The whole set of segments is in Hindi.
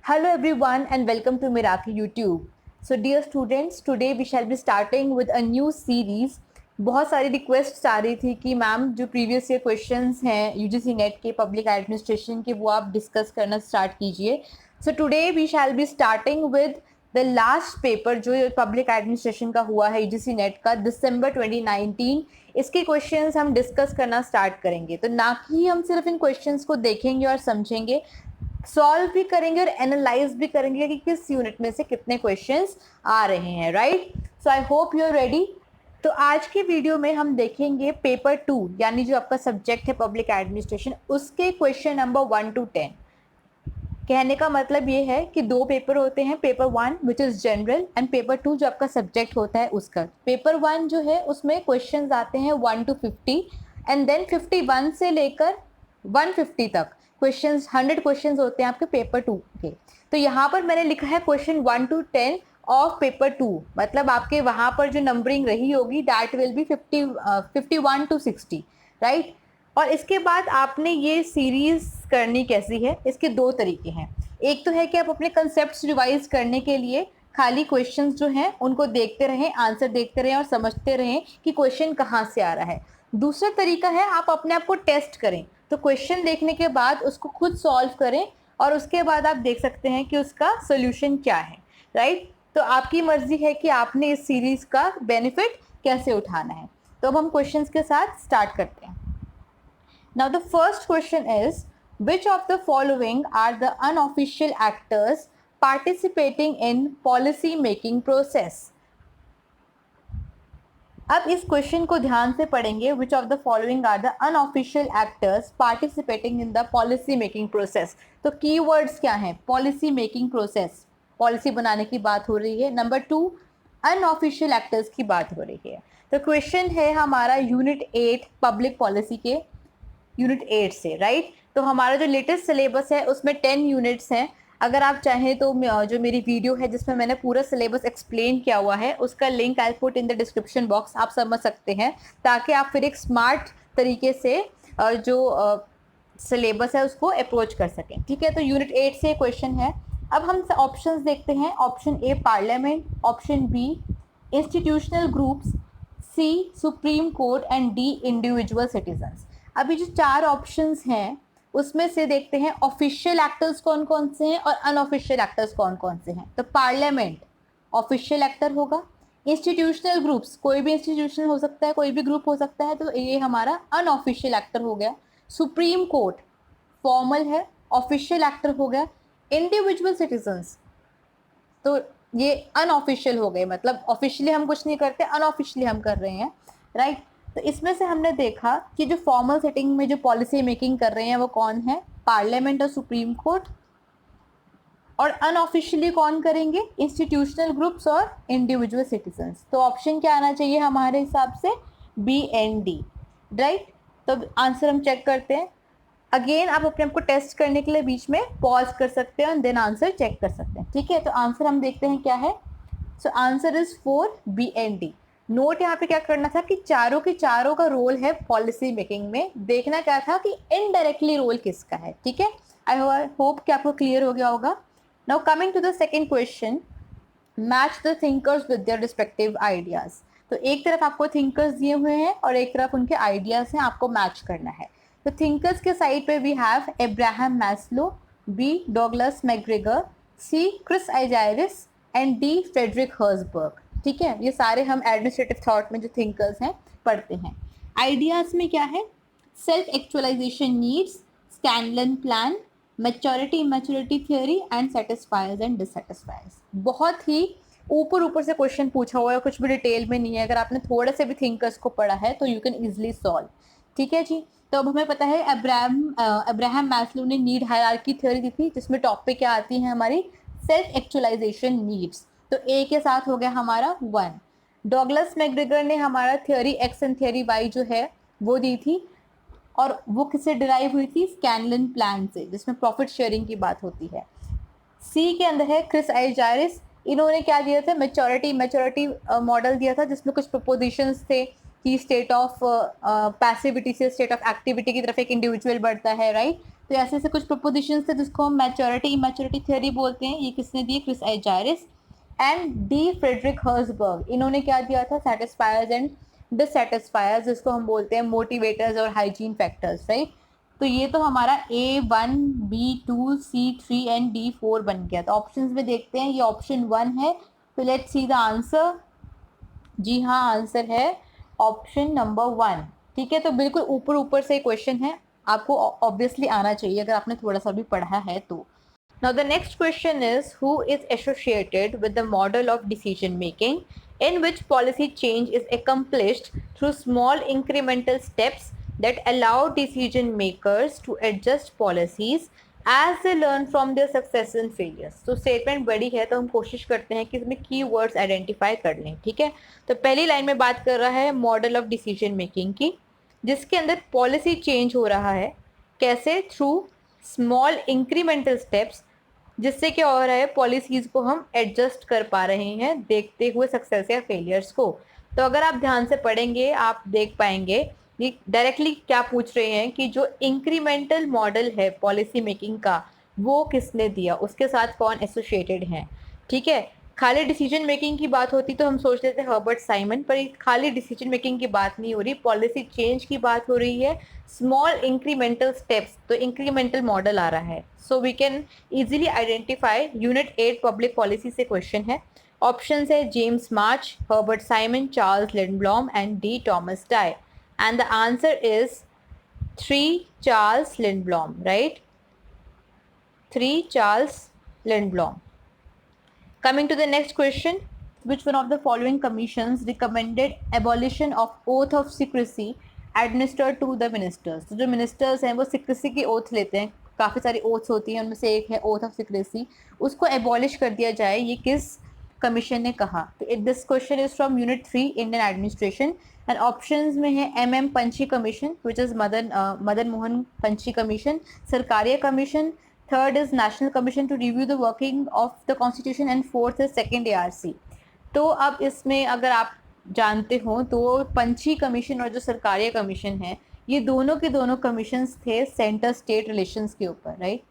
Hello everyone and welcome to Miracle YouTube. So dear students, today we shall be starting with a new series. बहुत सारी रिक्वेस्ट आ रही थी कि मैम जो प्रीवियस ईयर क्वेश्चंस हैं यूजीसी नेट के पब्लिक एडमिनिस्ट्रेशन के वो आप डिस्कस करना स्टार्ट कीजिए. So today we shall be starting with the last paper जो पब्लिक एडमिनिस्ट्रेशन का हुआ है यूजीसी नेट का दिसंबर 2019. इसके क्वेश्चंस हम डिस्कस करना स्टार्ट करेंगे. तो ना कि हम सिर्फ इन क्वेश्चंस को देखेंगे और समझेंगे, सॉल्व भी करेंगे और एनालाइज भी करेंगे कि किस यूनिट में से कितने क्वेश्चंस आ रहे हैं. Right, so I hope you are ready. तो आज के वीडियो में हम देखेंगे पेपर 2 यानी जो आपका सब्जेक्ट है पब्लिक एडमिनिस्ट्रेशन, उसके क्वेश्चन नंबर 1 to 10. कहने का मतलब ये है कि दो पेपर होते हैं, paper 1 which is general and paper 2 जो आपका सब्जेक्ट होता है उसका. पेपर 1 जो है उसमें क्वेश्चंस आते हैं 1 to 50 एंड देन 51 से लेकर 150 तक क्वेश्चंस, 100 क्वेश्चंस होते हैं आपके पेपर 2 के. तो यहाँ पर मैंने लिखा है क्वेश्चन 1 to 10 ऑफ पेपर 2, मतलब आपके वहाँ पर जो नंबरिंग रही होगी that will be 51 to 60. Right, और इसके बाद आपने ये सीरीज करनी कैसी है, इसके दो तरीके हैं. एक तो है कि आप अपने कंसेप्ट्स रिवाइज करने के लिए खाली क्वेश्चंस जो हैं उनको देखते रहें, आंसर देखते रहें और समझते रहें कि क्वेश्चन कहाँ से आ रहा है. दूसरा तरीका है आप अपने आप को टेस्ट करें, तो क्वेश्चन देखने के बाद उसको खुद सॉल्व करें और उसके बाद आप देख सकते हैं कि उसका सोल्यूशन क्या है. राइट, तो आपकी मर्जी है कि आपने इस सीरीज़ का बेनिफिट कैसे उठाना है. तो अब हम क्वेश्चंस के साथ स्टार्ट करते हैं. Now the first question is, which of the following are the unofficial actors participating in policy making process? अब इस क्वेश्चन को ध्यान से पढ़ेंगे. Which of the following are the unofficial actors participating in the policy making process. तो कीवर्ड्स क्या हैं? पॉलिसी मेकिंग प्रोसेस, पॉलिसी बनाने की बात हो रही है. नंबर 2, अनऑफिशियल एक्टर्स की बात हो रही है. तो क्वेश्चन है हमारा यूनिट 8 पब्लिक पॉलिसी के यूनिट 8 से. राइट, तो हमारा जो लेटेस्ट सिलेबस है उसमें 10 यूनिट्स हैं. अगर आप चाहें तो जो मेरी वीडियो है जिसमें मैंने पूरा सिलेबस एक्सप्लेन किया हुआ है उसका link I put in the description box, आप समझ सकते हैं, ताकि आप फिर एक स्मार्ट तरीके से जो सिलेबस है उसको अप्रोच कर सकें. ठीक है, तो यूनिट 8 से क्वेश्चन है. अब हम ऑप्शंस देखते हैं. Option A parliament, option B institutional groups, C supreme court and D individual citizens. अभी जो 4 ऑप्शंस हैं उसमें से देखते हैं ऑफिशियल एक्टर्स कौन कौन से हैं और अनऑफिशियल एक्टर्स कौन कौन से हैं. तो पार्लियामेंट ऑफिशियल एक्टर होगा. इंस्टीट्यूशनल ग्रुप्स, कोई भी इंस्टीट्यूशन हो सकता है, कोई भी ग्रुप हो सकता है, तो ये हमारा अनऑफिशियल एक्टर हो गया. सुप्रीम कोर्ट फॉर्मल है, ऑफिशियल एक्टर हो गया. इंडिविजुअल सिटीजन्स, तो ये अनऑफिशियल हो गए, मतलब ऑफिशियली हम कुछ नहीं करते, अनऑफिशियली हम कर रहे हैं. राइट, तो इसमें से हमने देखा कि जो फॉर्मल सेटिंग में जो पॉलिसी मेकिंग कर रहे हैं वो कौन है? पार्लियामेंट और सुप्रीम कोर्ट. और अनऑफिशियली कौन करेंगे? इंस्टीट्यूशनल ग्रुप्स और इंडिविजुअल सिटीजन्स. तो ऑप्शन क्या आना चाहिए हमारे हिसाब से? B and D. राइट, तो आंसर हम चेक करते हैं. अगेन आप अपने आप को टेस्ट करने के लिए बीच में पॉज कर सकते हैं और देन आंसर चेक कर सकते हैं. ठीक है, तो आंसर हम देखते हैं क्या है. So answer is 4, B and D. Note यहाँ पे क्या करना था कि चारों के चारों का रोल है पॉलिसी मेकिंग में. देखना क्या था कि इनडायरेक्टली रोल किसका है. ठीक है, आई होप कि आपको क्लियर हो गया होगा. Now coming to the second question, match the thinkers with their respective ideas. तो एक तरफ आपको थिंकर्स दिए हुए हैं और एक तरफ उनके आइडियाज हैं, आपको मैच करना है. तो थिंकर्स के साइड पे we have Abraham Maslow, B Douglas McGregor, C Chris Argyris and D Frederick Herzberg. ठीक है, ये सारे हम एडमिनिस्ट्रेटिव थॉट में जो थिंकर्स हैं पढ़ते हैं. आइडियाज़ में क्या है? Self actualisation needs, Scanlon plan, maturity theory and satisfiers and dissatisfiers. बहुत ही ऊपर ऊपर से क्वेश्चन पूछा हुआ है, कुछ भी डिटेल में नहीं है. अगर आपने थोड़े से भी थिंकर्स को पढ़ा है तो यू कैन ईजिली सॉल्व. ठीक है जी, तो अब हमें पता है अब्राहम मैस्लो ने नीड हायरार्की थ्योरी दी थी, जिसमें टॉप पे क्या आती है हमारी? Self actualisation needs. तो ए के साथ हो गया हमारा 1. डॉगलस मैकग्रेगर ने हमारा theory X and theory Y जो है वो दी थी, और वो किससे डिराइव हुई थी? स्कैनलन प्लान से, जिसमें प्रॉफिट शेयरिंग की बात होती है. सी के अंदर है क्रिस आइजारिस. इन्होंने क्या दिया था? मैच्योरिटी मॉडल दिया था, जिसमें कुछ प्रपोजिशंस थे कि स्टेट ऑफ पैसिविटी से स्टेट ऑफ एक्टिविटी की तरफ एक इंडिविजुअल बढ़ता है. राइट, तो ऐसे ऐसे कुछ प्रपोजिशंस थे जिसको हम मैच्योरिटी इमैच्योरिटी थ्योरी बोलते हैं। ये किसने दिए? Chris Argyris and D Frederick Herzberg. इन्होंने क्या दिया था? सेटिस्फायर्स एंड डिससेटिस्फायर्स, जिसको हम बोलते हैं मोटिवेटर्स और हाइजीन फैक्टर्स, राइट। तो ये तो हमारा A1 B2 C3 and D4 बन गया। तो ऑप्शंस में देखते हैं, ये ऑप्शन 1 है। तो लेट्स सी द आंसर। जी हाँ, आंसर है ऑप्शन नंबर 1। ठीक है, तो बिल्कुल ऊपर ऊपर से क्वेश्चन है, आपको ऑब्वियसली आना चाहिए अगर आपने थोड़ा सा भी पढ़ा है तो। Now the next question is, who is associated with the model of decision making in which policy change is accomplished through small incremental steps that allow decision makers to adjust policies as they learn from their successes and failures। तो स्टेटमेंट बड़ी है तो हम कोशिश करते हैं कि इसमें की वर्ड्स आइडेंटिफाई कर लें। ठीक है, तो पहली लाइन में बात कर रहा है मॉडल ऑफ डिसीजन मेकिंग की, जिसके अंदर पॉलिसी चेंज हो रहा है। कैसे? थ्रू स्मॉल इंक्रीमेंटल स्टेप्स, जिससे क्या हो रहा है? पॉलिसीज़ को हम एडजस्ट कर पा रहे हैं देखते हुए सक्सेस या फेलियर्स को। तो अगर आप ध्यान से पढ़ेंगे आप देख पाएंगे कि डायरेक्टली क्या पूछ रहे हैं कि जो इंक्रीमेंटल मॉडल है पॉलिसी मेकिंग का, वो किसने दिया, उसके साथ कौन एसोसिएटेड हैं। ठीक है, खाली डिसीजन मेकिंग की बात होती तो हम सोचते थे हर्बर्ट साइमन, पर खाली डिसीजन मेकिंग की बात नहीं हो रही, पॉलिसी चेंज की बात हो रही है। स्मॉल इंक्रीमेंटल स्टेप्स, तो इंक्रीमेंटल मॉडल आ रहा है। So we can easily identify. Unit 8 public policy से क्वेश्चन है। ऑप्शन है James March, Herbert Simon, Charles Lindblom and D Thomas Dye. And the answer is 3 Charles Lindblom, right. 3 Charles Lindblom. Coming to the next question, which one of the following commissions recommended abolition of oath of secrecy administered to the ministers? तो जो ministers हैं वो secrecy की oath लेते हैं, काफ़ी सारी oaths होती हैं, उनमें से एक है oath of secrecy, उसको abolish कर दिया जाए, ये किस कमीशन ने कहा? तो this question is from unit 3 Indian administration and options में है MM Punchhi commission, which is Madan Mohan Punchhi commission, Sarkaria commission, third is national commission to review the working of the constitution and fourth is second ARC। तो अब इसमें अगर आप जानते हो तो पंची कमीशन और जो सरकारिया कमीशन है, ये दोनों के दोनों कमीशंस थे सेंटर स्टेट रिलेशंस के ऊपर, राइट।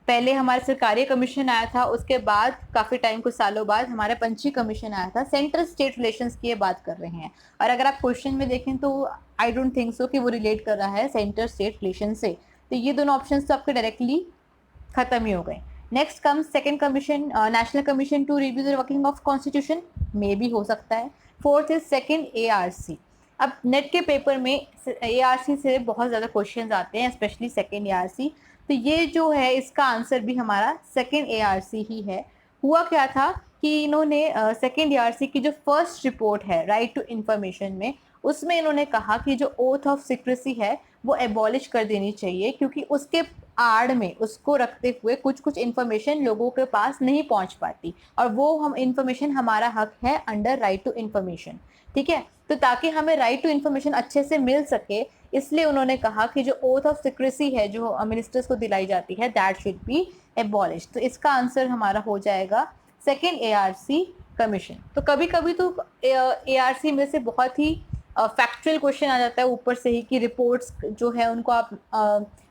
पहले हमारा सरकारिया कमीशन आया था, उसके बाद काफ़ी टाइम कुछ सालों बाद हमारा पंची कमीशन आया था। सेंट्रल स्टेट रिलेशंस की ये बात कर रहे हैं, और अगर आप क्वेश्चन में देखें तो आई डोंट थिंक सो कि वो रिलेट कर रहा है सेंटर स्टेट रिलेशन से। तो ये दोनों ऑप्शन तो आपके डायरेक्टली खत्म ही हो गए। Next comes second commission, national commission to review the working of constitution, मे भी हो सकता है। Fourth is second ARC। अब नेट के पेपर में ARC से बहुत ज़्यादा क्वेश्चंस आते हैं, स्पेशली सेकंड ARC। तो ये जो है इसका आंसर भी हमारा सेकंड ARC ही है। हुआ क्या था कि इन्होंने सेकंड ARC की जो फर्स्ट रिपोर्ट है राइट टू इन्फॉर्मेशन में, उसमें इन्होंने कहा कि जो ओथ ऑफ सीक्रेसी है वो एबॉलिश कर देनी चाहिए, क्योंकि उसके आड़ में उसको रखते हुए कुछ कुछ इन्फॉर्मेशन लोगों के पास नहीं पहुंच पाती, और वो हम इन्फॉर्मेशन हमारा हक है अंडर राइट टू इन्फॉर्मेशन। ठीक है, तो ताकि हमें राइट टू इन्फॉर्मेशन अच्छे से मिल सके, इसलिए उन्होंने कहा कि जो ओथ ऑफ सीक्रेसी है जो मिनिस्टर्स को दिलाई जाती है, दैट शुड बी एबॉलिश। तो इसका आंसर हमारा हो जाएगा सेकेंड ARC कमीशन। तो कभी कभी तो ARC में से बहुत ही फैक्चुअल क्वेश्चन आ जाता है ऊपर से ही कि रिपोर्ट्स जो है उनको आप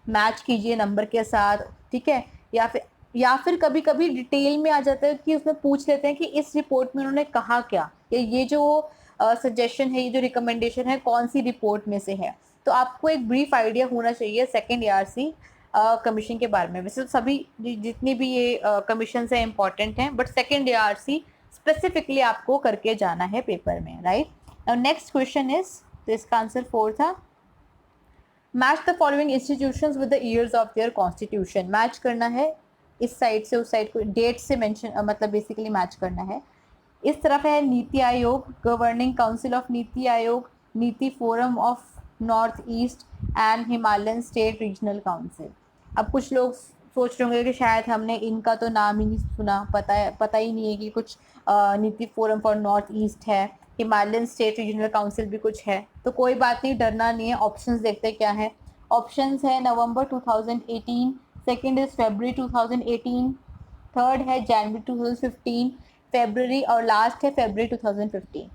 मैच कीजिए नंबर के साथ, ठीक है, या फिर कभी कभी डिटेल में आ जाता है कि उसमें पूछ लेते हैं कि इस रिपोर्ट में उन्होंने कहा क्या, ये जो सजेशन है, ये जो रिकमेंडेशन है, कौन सी रिपोर्ट में से है। तो आपको एक ब्रीफ आइडिया होना चाहिए सेकेंड ARC कमीशन के बारे में। वैसे तो सभी जितनी भी ये कमीशन है इंपॉर्टेंट हैं, बट सेकेंड ARC स्पेसिफिकली आपको करके जाना है पेपर में, right. Now next question is, तो इसका आंसर 4 था, match the following institutions with the years of their constitution. Match करना है इस साइड से उस साइड को, डेट से मेंशन मतलब बेसिकली मैच करना है। इस तरफ है NITI Aayog, governing council of NITI Aayog, नीति forum of north east and Himalayan state regional council. अब कुछ लोग सोच रहे होंगे कि शायद हमने इनका तो नाम ही नहीं सुना, पता ही नहीं है कि कुछ नीति फोरम फॉर नॉर्थ ईस्ट है, हिमालयन स्टेट रीजनल काउंसिल भी कुछ है। तो कोई बात नहीं, डरना नहीं है। ऑप्शंस देखते क्या है। ऑप्शंस है नवंबर 2018, सेकंड इज फरवरी 2018, थर्ड है जनवरी 2015, फरवरी, और लास्ट है फरवरी 2015।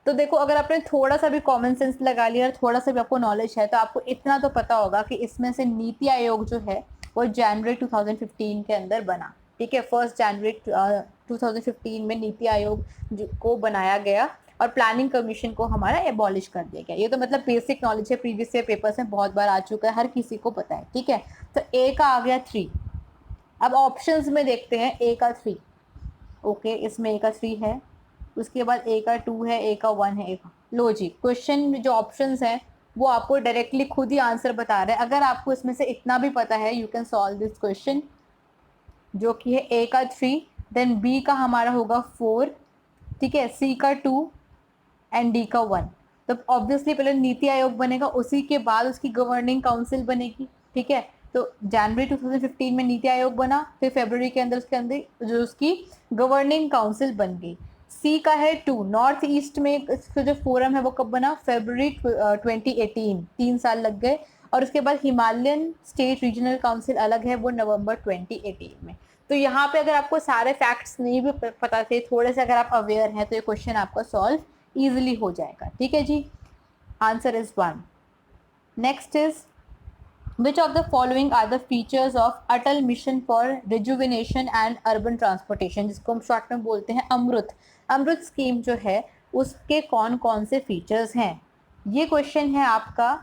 तो देखो अगर आपने थोड़ा सा भी कॉमन सेंस लगा लिया और थोड़ा सा भी आपको नॉलेज है तो आपको इतना तो पता होगा कि इसमें से नीति आयोग जो है वो जनवरी 2015 के अंदर बना, ठीक है। 1 जनवरी 2015 में नीति आयोग को बनाया गया और प्लानिंग कमीशन को हमारा एबॉलिश कर दिया गया। ये तो मतलब बेसिक नॉलेज है, प्रीवियस ईयर पेपर्स में बहुत बार आ चुका है, हर किसी को पता है, ठीक है। तो ए का आ गया 3। अब ऑप्शंस में देखते हैं ए का 3, ओके, इसमें ए का 3 है, उसके बाद ए का 2 है, ए का 1 है, ए का, लो जी, क्वेश्चन में जो ऑप्शंस हैं वो आपको डायरेक्टली खुद ही आंसर बता रहे हैं। अगर आपको इसमें से इतना भी पता है you can solve this question, जो कि है ए का 3, देन बी का हमारा होगा 4, ठीक है, सी का 2 एंड डी का 1। तो ऑब्वियसली पहले नीति आयोग बनेगा, उसी के बाद उसकी गवर्निंग काउंसिल बनेगी, ठीक है। तो जनवरी 2015 में नीति आयोग बना, फिर फरवरी के अंदर उसके अंदर जो उसकी गवर्निंग काउंसिल बन गई। सी का है 2, नॉर्थ ईस्ट में इसका जो फोरम है वो कब बना, फरवरी 2018, 3 साल लग गए। और उसके बाद हिमालयन स्टेट रीजनल काउंसिल अलग है, वो नवंबर 2018 में। तो यहाँ पे अगर आपको सारे फैक्ट्स नहीं भी पता थे, थोड़े से अगर आप अवेयर हैं तो ये क्वेश्चन आपका सॉल्व ईजिली हो जाएगा, ठीक है जी। Answer is 1। Next is which of the following are the features of Atal mission for rejuvenation and urban transportation, जिसको हम शॉर्ट में बोलते हैं अमृत। अमृत स्कीम जो है उसके कौन कौन से फीचर्स हैं, ये क्वेश्चन है आपका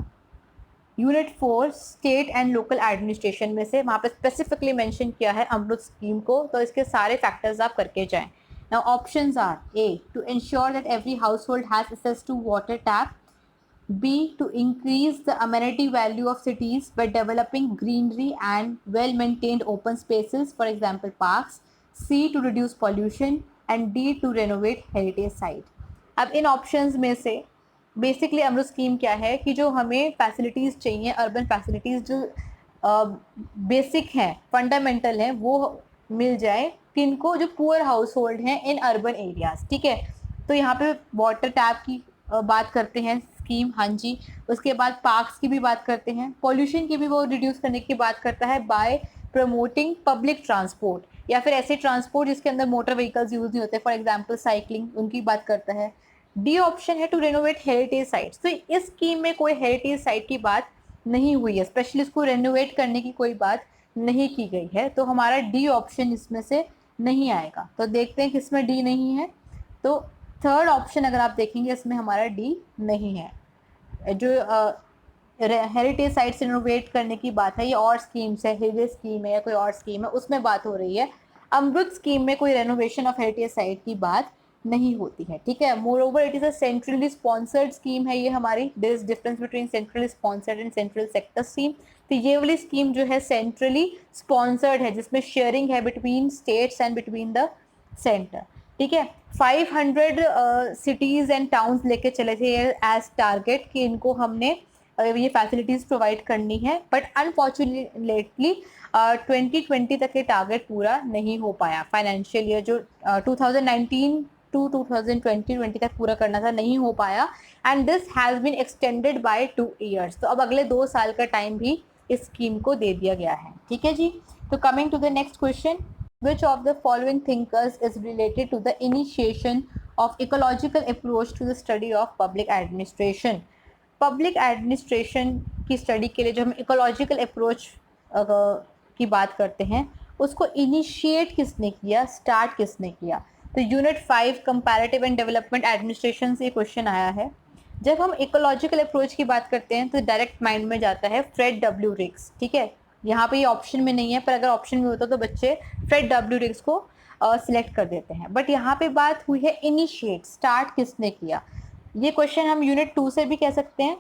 unit 4 state and local administration में से, वहाँ पे स्पेसिफिकली मेंशन किया है अमृत स्कीम को, तो इसके सारे फैक्टर्स आप करके जाएं। Now options are A, to ensure that every household has access to water tap, B, to increase the amenity value of cities by developing greenery and well-maintained open spaces, for example parks. C, to reduce pollution, and D, to renovate heritage site. अब इन ऑप्शंस में से बेसिकली अमृत स्कीम क्या है कि जो हमें फैसिलिटीज़ चाहिए, अर्बन फैसिलिटीज़ जो बेसिक हैं, फंडामेंटल हैं, वो मिल जाए किनको, जो पुअर हाउस होल्ड हैं इन अर्बन एरियाज, ठीक है। तो यहाँ पे वाटर टैप की बात करते हैं स्कीम, हाँ जी। उसके बाद पार्क्स की भी बात करते हैं, पॉल्यूशन की भी वो रिड्यूस करने की बात करता है बाय प्रमोटिंग पब्लिक ट्रांसपोर्ट, या फिर ऐसे ट्रांसपोर्ट जिसके अंदर मोटर व्हीकल्स यूज नहीं होते, फॉर एग्जांपल साइकिलिंग, उनकी बात करता है। डी ऑप्शन है टू रेनोवेट हेरिटेज साइट्स, तो इस स्कीम में कोई हेरिटेज साइट की बात नहीं हुई है, स्पेशली इसको रेनोवेट करने की कोई बात नहीं की गई है, तो हमारा डी ऑप्शन इसमें से नहीं आएगा। तो देखते हैं किसमें डी नहीं है, तो थर्ड ऑप्शन अगर आप देखेंगे इसमें हमारा डी नहीं है। जो हेरिटेज साइट्स रिनोवेट करने की बात है, ये और स्कीम्स है, हेरिटेज स्कीम है या कोई और स्कीम है, उसमें बात हो रही है। अमृत स्कीम में कोई रेनोवेशन ऑफ हेरिटेज साइट की बात नहीं होती है, ठीक है। Moreover it is a centrally sponsored scheme है ये हमारी, there is difference between centrally sponsored and central sector scheme. तो ये वाली स्कीम जो है सेंट्रली स्पॉन्सर्ड है, जिसमें शेयरिंग है between states and between the centre, ठीक है। 500 सिटीज़ एंड टाउन्स लेके चले थे एज टारगेट कि इनको हमने ये फैसिलिटीज़ प्रोवाइड करनी है, बट अनफॉर्चुनेटली 2020 तक ये टारगेट पूरा नहीं हो पाया। फाइनेंशियल ईयर जो 2019 टू 2020 तक पूरा करना था, नहीं हो पाया, and this has been extended by 2 years. तो अब अगले 2 साल का टाइम भी इस स्कीम को दे दिया गया है, ठीक है जी। तो coming to the next question, which of the following thinkers is related to the initiation of ecological approach to the study of public administration? Public administration की स्टडी के लिए जो हम इकोलॉजिकल अप्रोच की बात करते हैं, उसको इनिशिएट किसने किया, स्टार्ट किसने किया? तो unit 5 comparative and development administration से क्वेश्चन आया है। जब हम इकोलॉजिकल अप्रोच की बात करते हैं तो डायरेक्ट माइंड में जाता है फ्रेड डब्ल्यू रिग्स, ठीक है। यहाँ पे ये ऑप्शन में नहीं है, पर अगर ऑप्शन में होता तो बच्चे फ्रेड डब्ल्यू रिग्स को सिलेक्ट कर देते हैं, बट यहाँ पे बात हुई है इनिशिएट, स्टार्ट किसने किया। ये क्वेश्चन हम यूनिट 2 से भी कह सकते हैं,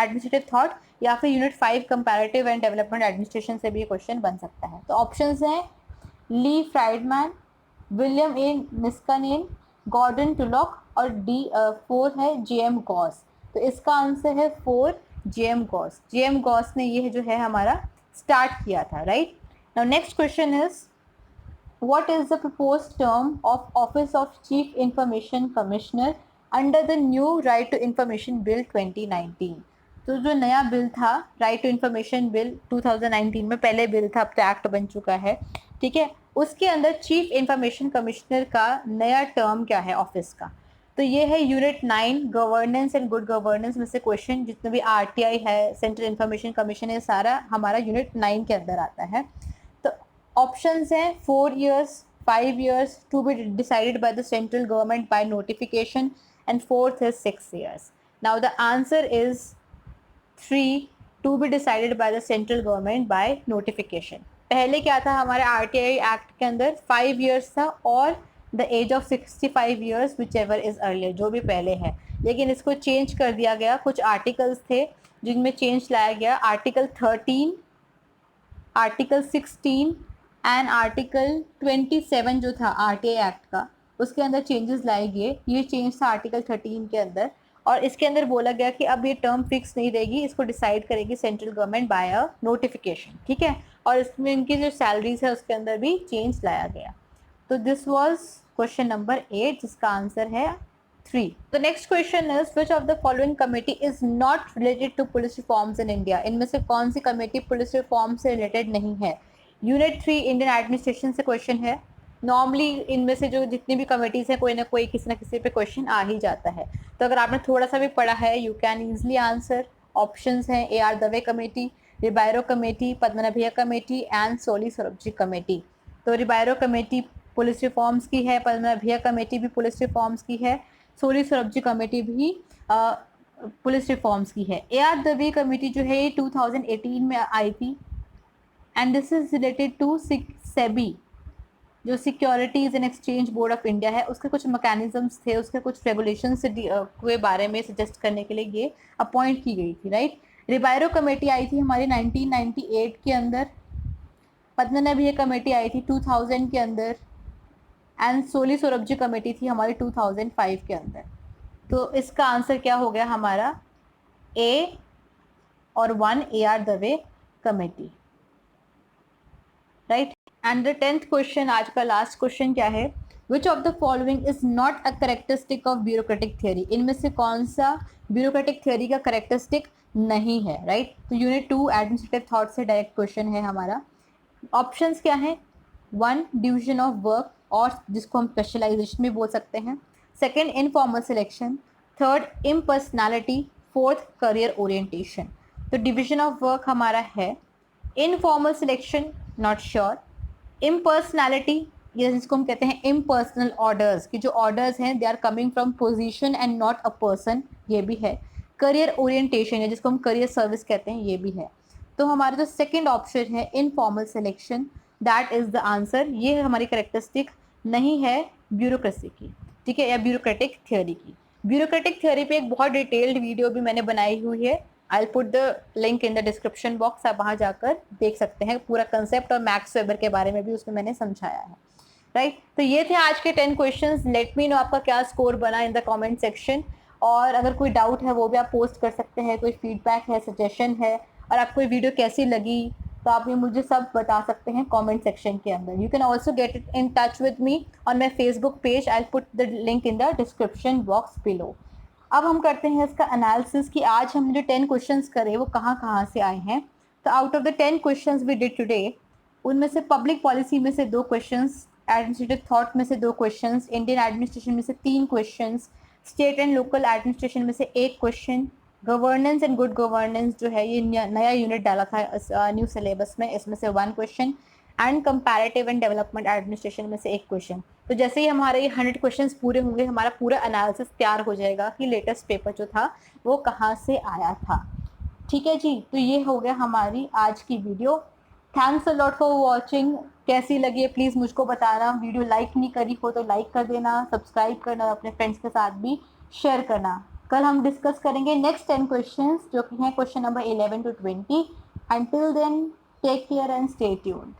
एडमिनिस्ट्रेटिव थॉट, या फिर unit 5 comparative and development administration से भी ये क्वेश्चन बन सकता है। तो ऑप्शंस हैं ली फ्राइडमैन, विलियम ए निस्कानेन, गॉर्डन टुलॉक, और डी 4 है जेएम गॉस। तो इसका आंसर है 4 जेएम गॉस। जेएम गॉस ने ये जो है हमारा स्टार्ट किया था, right. Now next question is what is the proposed term of office of chief information commissioner under the new right to information bill 2019? तो जो नया बिल था राइट टू इन्फॉर्मेशन बिल 2019 में, पहले बिल था, अब तो एक्ट बन चुका है, ठीक है, उसके अंदर चीफ इंफॉर्मेशन कमिश्नर का नया टर्म क्या है ऑफिस का? तो ये है unit 9 governance and good governance में से क्वेश्चन, जितने भी आरटीआई है, सेंट्रल इंफॉर्मेशन कमीशन है, सारा हमारा यूनिट 9 के अंदर आता है। तो ऑप्शंस हैं 4 years, 5 years, to be decided by the central government by notification, and fourth is 6 years. Now the answer is 3, to be decided by the central government by notification. पहले क्या था हमारे आरटीआई एक्ट के अंदर, 5 years था और the age of 65 years whichever is earlier, जो भी पहले है। लेकिन इसको चेंज कर दिया गया, कुछ आर्टिकल्स थे जिनमें चेंज लाया गया, आर्टिकल 13, आर्टिकल 16 एंड आर्टिकल 27 जो था आरटीआई एक्ट का, उसके अंदर चेंजेस लाए गए। ये चेंज था आर्टिकल 13 के अंदर, और इसके अंदर बोला गया कि अब ये टर्म फिक्स नहीं रहेगी, इसको डिसाइड करेगी central government bye a notification, ठीक है। और इसमें इनकी जो सैलरीज है उसके अंदर भी चेंज लाया गया। तो दिस वाज क्वेश्चन नंबर 8, जिसका आंसर है 3. The next question is which of the following committee is not related to police reforms in India? इनमें से कौन सी कमेटी पुलिस रिफॉर्म से रिलेटेड नहीं है? यूनिट 3 इंडियन एडमिनिस्ट्रेशन से क्वेश्चन है। नॉर्मली इनमें से जो जितनी भी कमेटीज है, कोई ना कोई किसी ना किसी पे क्वेश्चन आ ही जाता है। तो अगर आपने थोड़ा सा भी पढ़ा है, you can easily answer. Options हैं AR Dave committee, Ribeiro committee, Padmanabhaiah committee and Soli Sorabjee committee. तो रिबायरो कमेटी पुलिस रिफॉर्म्स की है, पद्मनाभ भैया कमेटी भी पुलिस रिफॉर्म्स की है, सोली सोराबजी कमेटी भी पुलिस रिफॉर्म्स की है। AR दवे कमेटी जो है ये 2018 में आई थी, and this is related to SEBI, जो securities and exchange board of India है, उसके कुछ मैकेनिज्म्स थे, उसके कुछ रेगुलेशन के बारे में सजेस्ट करने के लिए ये अपॉइंट की गई थी, राइट। रिबायरो कमेटी आई थी हमारी 1998 के अंदर, पद्मनाभ भैया कमेटी आई थी 2000 के अंदर, एंड सोली सोराबजी कमेटी थी हमारी 2005 के अंदर। तो इसका आंसर क्या हो गया हमारा, A और 1 AR Dave committee, right. And the 10th question, आज का लास्ट क्वेश्चन क्या है, विच of the following is not a characteristic of bureaucratic theory? इनमें से कौन सा ब्यूरोक्रेटिक थियोरी का करेक्टरिस्टिक नहीं है, राइट। तो यूनिट 2 एडमिनिस्ट्रेटिव थॉट से डायरेक्ट क्वेश्चन है हमारा। ऑप्शंस क्या है, 1 डिविजन ऑफ वर्क, और जिसको हम स्पेशलाइजेशन भी बोल सकते हैं। 2nd informal selection, 3rd impersonality, 4th career orientation. तो डिविजन ऑफ वर्क हमारा है, informal selection not sure, impersonality ये जिसको हम कहते हैं इम्पर्सनल ऑर्डर्स, कि जो ऑर्डर्स हैं they are coming from position and not a person, ये भी है। करियर ओरिएंटेशन है जिसको हम करियर सर्विस कहते हैं, ये भी है। तो हमारा जो सेकंड ऑप्शन है informal selection, that is the answer. ये हमारी करेक्टरिस्टिक नहीं है ब्यूरोक्रेसी की, ठीक है, या ब्यूरोक्रेटिक थियोरी की। ब्यूरोक्रेटिक थियोरी पे एक बहुत डिटेल्ड वीडियो भी मैंने बनाई हुई है, I will put the link in the description box, आप वहाँ जाकर देख सकते हैं पूरा कंसेप्ट, और मैक्स वेबर के बारे में भी उसमें मैंने समझाया है, राइट। तो ये थे आज के 10 क्वेश्चंस। लेट मी नो आपका क्या स्कोर बना इन द कमेंट सेक्शन, और अगर कोई डाउट है वो भी आप पोस्ट कर सकते हैं, कोई फीडबैक है, सजेशन है, और आपको ये वीडियो कैसी लगी तो आप ये मुझे सब बता सकते हैं कमेंट सेक्शन के अंदर। You can also get it in touch with me on my Facebook page, I will put the link in the description box below. अब हम करते हैं इसका एनालिसिस कि आज हमने जो 10 क्वेश्चंस करे वो कहाँ से आए हैं। तो out of the 10 questions we did today, उनमें से पब्लिक पॉलिसी में से 2 क्वेश्चंस, एडमिनिस्ट्रेटिव थॉट में से 2 क्वेश्चंस, इंडियन एडमिनिस्ट्रेशन में से 3 questions, state and local administration में से 1 question, governance and good governance जो है ये नया यूनिट डाला था न्यू सिलेबस में, इसमें से 1 question, and comparative and development administration में से 1 क्वेश्चन। तो जैसे ही हमारे ये 100 क्वेश्चंस पूरे होंगे, हमारा पूरा एनालिसिस तैयार हो जाएगा कि लेटेस्ट पेपर जो था वो कहाँ से आया था, ठीक है जी। तो ये हो गया हमारी आज की video. Thanks a lot for watching. कैसी लगी है प्लीज़ मुझको बताना। वीडियो लाइक नहीं करी हो तो लाइक कर देना, सब्सक्राइब करना, अपने फ्रेंड्स के साथ भी शेयर करना। कल हम डिस्कस करेंगे नेक्स्ट 10 क्वेश्चंस जो कि हैं question number 11 to 20। Until then take care and stay tuned.